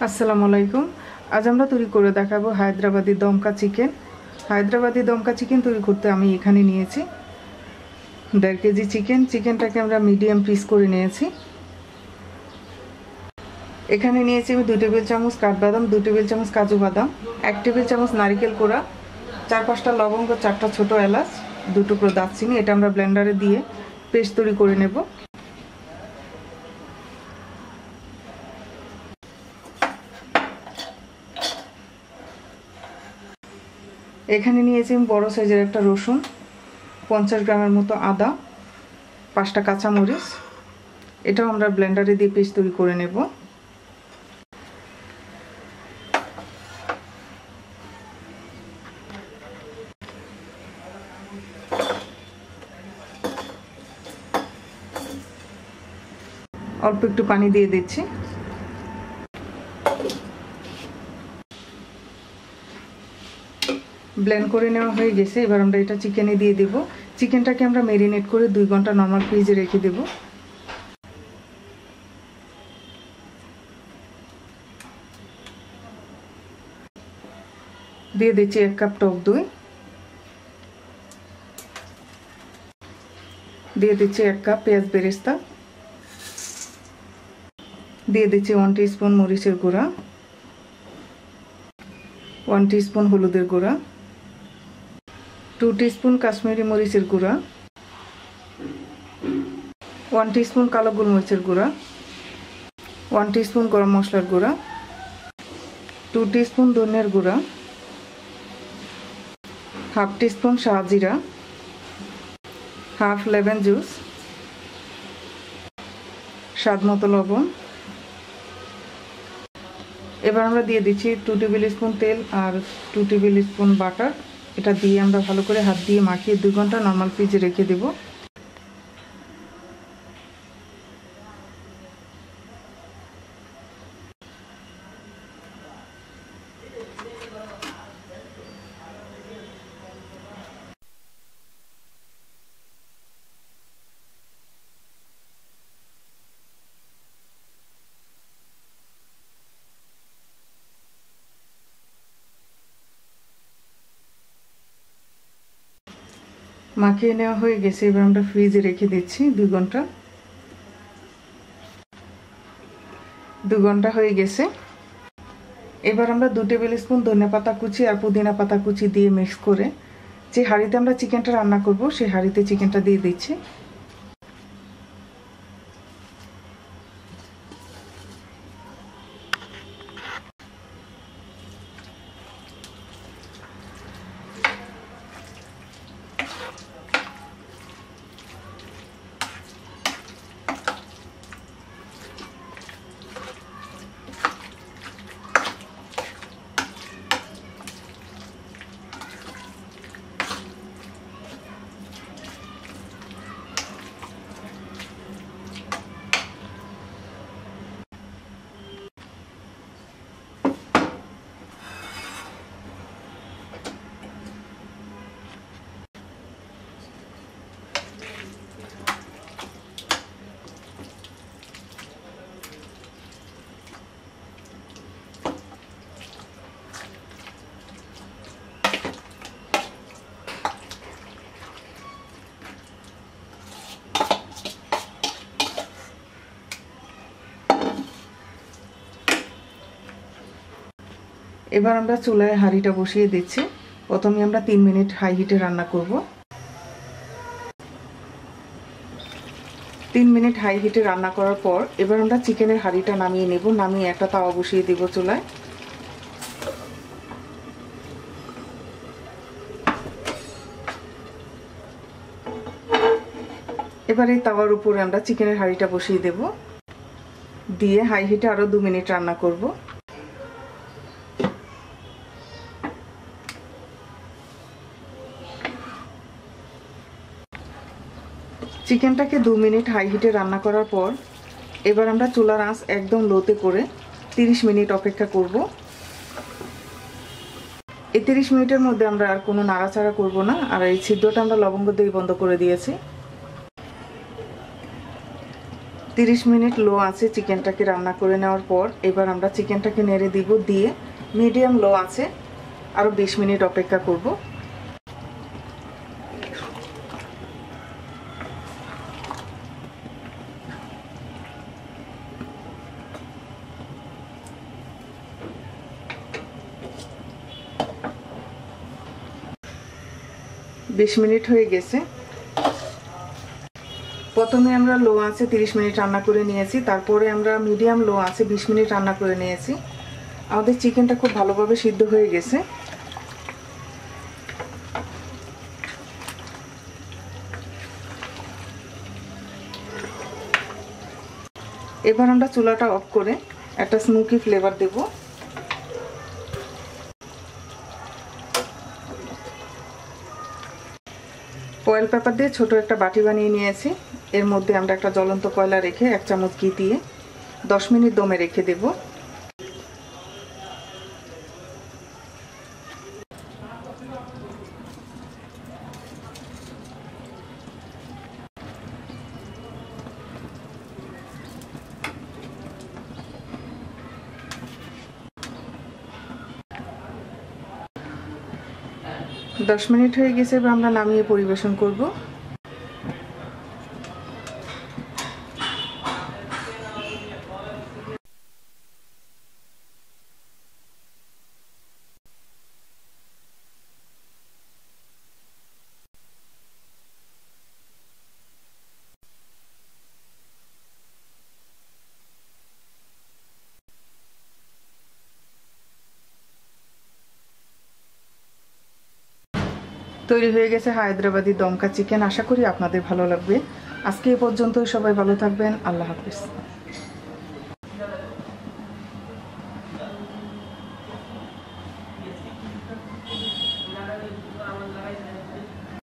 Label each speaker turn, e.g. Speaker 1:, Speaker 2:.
Speaker 1: আসসালামু আলাইকুম। আজ আমরা তৈরি করে দেখাবো হায়দ্রাবাদি দমকা চিকেন। হায়দ্রাবাদি দমকা চিকেন তৈরি করতে আমি এখানে নিয়েছি 1.5 কেজি চিকেন। চিকেনটাকে আমরা মিডিয়াম পিস করে নিয়েছি। এখানে নিয়েছি আমি 2 টেবিল চামচ কাঠবাদাম, 2 টেবিল চামচ কাজু বাদাম, 1 টেবিল চামচ নারকেল কোড়া, 4-5টা লবঙ্গ, 4টা ছোট এলাচ, 2 টুকরো দারচিনি। এটা আমরা ব্লেন্ডারে দিয়ে পেস্ট তৈরি করে নেব। এখানে নিয়েছি বড় সাইজের একটা রসুন, 50 গ্রামের মতো আদা, 5টা কাঁচামরিচ। এটাও আমরা ব্লেন্ডারে দিয়ে পেস্ট তৈরি করে নেব। অল্প একটু পানি দিয়ে দিচ্ছি। ব্লেন্ড করে নেওয়া হয়ে গেছে। এবার আমরা এটা চিকেনে দিয়ে দেব। চিকেনটাকে আমরা ম্যারিনেট করে 2 ঘন্টা নরমাল ফ্রিজে রেখে দেব। দিয়ে দিচ্ছি 1 কাপ টক দই, দিয়ে দিচ্ছি 1 কাপ পেঁয়াজ বেরেস্তা, দিয়ে দিচ্ছি 1 টিস্পুন মরিচের গুঁড়া, 1 টিস্পুন হলুদের গুঁড়া, 2 টিস্পুন কাশ্মীরি মরিচের গুঁড়া, 1 টিস্পুন কালো গোলমরিচের গুঁড়া, 1 টিস্পুন গরম মশলার গুঁড়া, 2 টিস্পুন ধনিয়ার গুঁড়া, 1/2 টিস্পুন শাহজিরা, 1/2 লেমন জুস, স্বাদ মতো লবণ। এবার আমরা দিয়ে দিচ্ছি 2 টেবিল স্পুন তেল আর 2 টেবিল স্পুন বাটার। এটা দিয়ে আমরা ভালো করে হাত দিয়ে মাখিয়ে 2 ঘন্টা নরমাল ফ্রিজে রেখে দেব। মাখিয়ে নেওয়া হয়ে গেছে। এবার আমরা ফ্রিজে রেখে দিচ্ছি 2 ঘন্টা। 2 ঘন্টা হয়ে গেছে। এবার আমরা 2 টেবিল স্পুন ধনেপাতা কুচি আর পুদিনা পাতা কুচি দিয়ে মিক্স করে যে হাঁড়িতে আমরা চিকেনটা রান্না করব সেই হাঁড়িতে চিকেনটা দিয়ে দিচ্ছি। এবার আমরা চুলায় হাঁড়িটা বসিয়ে দিচ্ছি। প্রথমে আমরা 3 মিনিট হাই হিটে রান্না করব। 3 মিনিট হাই হিটে রান্না করার পর এবার আমরা চিকেনের হাঁড়িটা নামিয়ে নেব। নামিয়ে একটা তাওয়া বসিয়ে দেব চুলায়। এবার এই তাওয়ার উপরে আমরা চিকেনের হাঁড়িটা বসিয়ে দেব, দিয়ে হাই হিটে আরো 2 মিনিট রান্না করব। চিকেনটাকে 2 মিনিট হাই হিটে রান্না করার পর এবার আমরা চুলার আঁচ একদম লোতে করে 30 মিনিট অপেক্ষা করব। এই 30 মিনিটের মধ্যে আমরা আর কোনো নাড়াচাড়া করব না। আর এই ছিদ্রটা আমরা লবঙ্গ দিয়ে বন্ধ করে দিয়েছি। 30 মিনিট লো আছে চিকেনটাকে রান্না করে নেওয়ার পর এবার আমরা চিকেনটাকে নেড়ে দিব, দিয়ে মিডিয়াম লো আছে আরও 20 মিনিট অপেক্ষা করব। বিশ মিনিট হয়ে গেছে। প্রথমে আমরা লো আছে 30 মিনিট রান্না করে নিয়েছি, তারপরে আমরা মিডিয়াম লো আছে 20 মিনিট রান্না করে নিয়েছি। আমাদের চিকেনটা খুব ভালোভাবে সিদ্ধ হয়ে গেছে। এবার আমরা চুলাটা অফ করে একটা স্মোকি ফ্লেভার দেব। ফয়েল পেপার দিয়ে ছোট একটা বাটি বানিয়ে নিয়েছি। এর মধ্যে আমরা একটা জ্বলন্ত কয়লা রেখে 1 চামচ ঘি দিয়ে 10 মিনিট দমে রেখে দেব। দশ মিনিট হয়ে গেছে, এবার আমরা নামিয়ে পরিবেশন করব। তৈরি হয়ে গেছে হায়দ্রাবাদি দমকা চিকেন। আশা করি আপনাদের ভালো লাগবে। আজকে এই পর্যন্তই, সবাই ভালো থাকবেন। আল্লাহ হাফেজ।